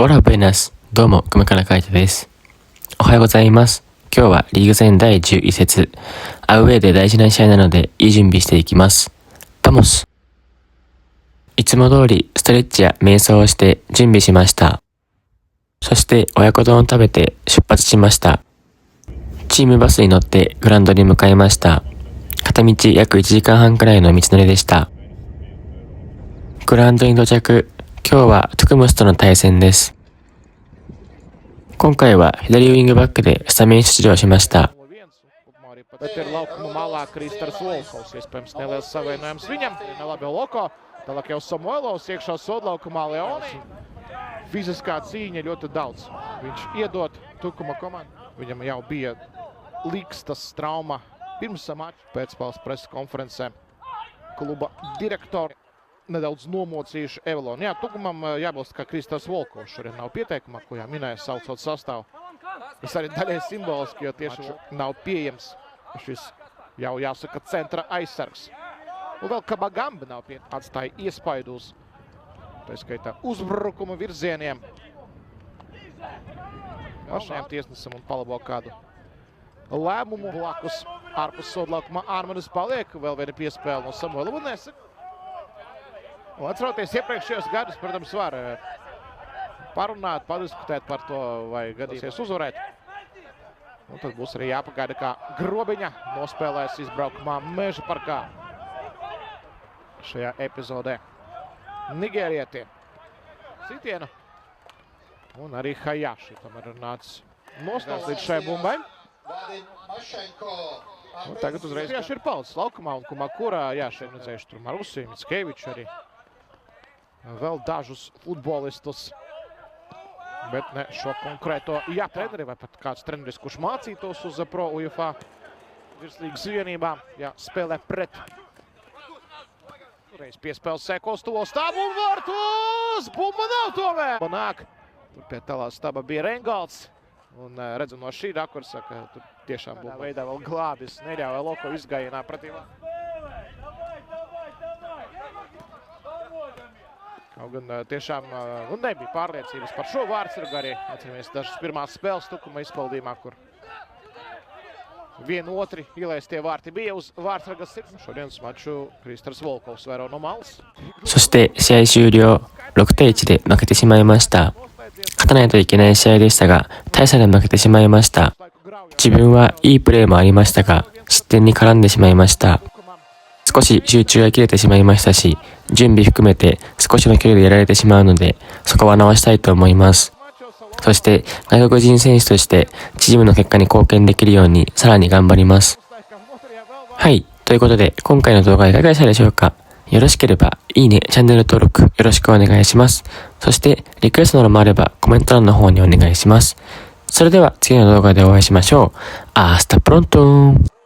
オラブエナス、どうも、熊から書いたです。おはようございます。今日はリーグ戦第11節、アウェーで大事な試合なので、いい準備していきます。バモス。いつも通り、ストレッチや瞑想をして準備しました。そして、親子丼を食べて出発しました。チームバスに乗ってグラウンドに向かいました。片道約1時間半くらいの道のりでした。グラウンドに到着。今日はトゥクムスとの対戦です。今回は左ウィングバックでスタメン出場しました。Bet ir laukuma malā Kristers Volkovs. Iespējams, neliels savainojums viņam. Nelabi Loko. Tālāk jau Samuelovs iekšā sodlaukumā Leoni. Fiziskā cīņa ļoti daudz. Viņš iedod Tukuma komandu. Viņam jau bija likstas trauma pirms mača. Pēcspēles preses konferencē kluba direktori nedaudz nomocījuši Evelonu. Jā, Tukumam jābalst kā Kristers Volkovs. Šodien nav pieteikumā, ko jāminēja saucot sastāvu. Tas arī daļai simboliski, jo tieši nav pieejams šis jau jāsaka centra aizsargs. Un vēl Kabagamba nav atstāja iespaidu uz, tā skaitā, uzbrukuma virzieniem. Pašiem tiesnesam un palabo kādu lēmumu blakus ārpus sodlaukuma Ārmanis paliek. Vēl viena piespēle no Samuela Unese. Un atceroties iepriekšējos gadus, protams, var parunāt, padiskutēt par to, vai gadīsies uzvarēt. Un tad būs arī jāpagaida, kā Grobiņa nospēlēs izbraukumā Meža parkā šajā epizodē. Nigērietie sitienu un arī Hayashi tomēr ir nācis nostāsts līdz šai bumbai. Un tagad uzreiz tieši ir palicis laukumā un Kumakura, jā, šeit redzējuši tur Marusi, Mickeviču arī. Vēl dažus futbolistus. Bet ne šo konkrēto treneri vai pat kāds treneris, kurš mācītos uz Pro UEFA virslīgas vienībām, spēlē pret. Reiz piespēles sekos tuvo stabu un vārtus! Bumba nav tomēr! Nāk, tur pie tālā staba bija Rengalds. Un redzam no šī rakursa, ka tur tiešām bumba veidā vēl glābis. Neļāva Loko izgājienā pretīvā. Kaut gan tiešām nebija pārliecības par šo vārdsargu arī. Atceramies dažas pirmās spēles Tukuma izpildījumā, kur vienu otri ielaistie vārti bija uz vārdsarga sirds. Šodienas maču Kristers Volkovs vēro no malas. そして試合終了、6対1で負けてしまいました。勝たないといけない試合でしたが、大差で負けてしまいました。自分はいいプレーもありましたが、失点に絡んでしまいました。少し集中が切れてしまいましたし、準備含めて少しの距離でやられてしまうので、そこは直したいと思います。そして外国人選手としてチームの結果に貢献できるようにさらに頑張ります。はい、ということで今回の動画いかがでしたでしょうか。よろしければいいね、チャンネル登録よろしくお願いします。そしてリクエストなどもあればコメント欄の方にお願いします。それでは次の動画でお会いしましょう。アスタプロントーン。